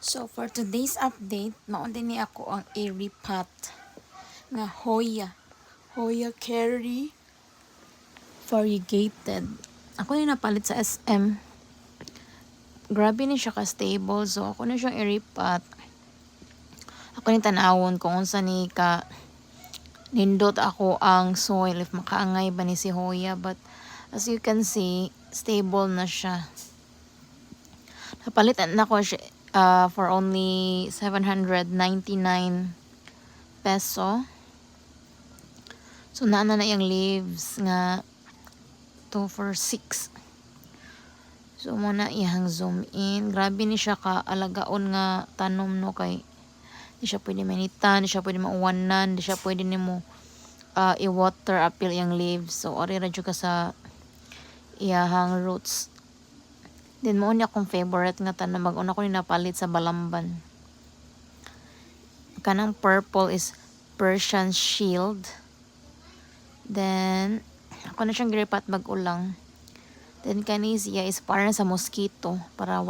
So for today's update, mauntin ni ako ang airy pot nga Hoya Carry variegated. Ako na napalit sa SM. Grabe ni siya ka-stable. So ako na siyang airy pot. Ako ni tanawon kung unsa ni ka nindot ako ang soil if makaangay ba ni si Hoya, but as you can see, stable na siya. Napalitan na ko siya for only 799 peso. So naana na yung leaves nga 2 for 6. So muna iyang zoom in. Grabe ni siya ka alagaon nga tanom no, kay di siya pwede manitan, di siya pwede mauwanan, di siya pwede nimo i-water apil yung leaves. So ori ra jud ka sa iyahang roots. Then mo niya akong favorite nga tanom, mag-una ko ni napalit sa Balamban. Kanang purple is Persian Shield. Then ako na siyang gripat bag-ulang. Then kani siya is para sa mosquito, para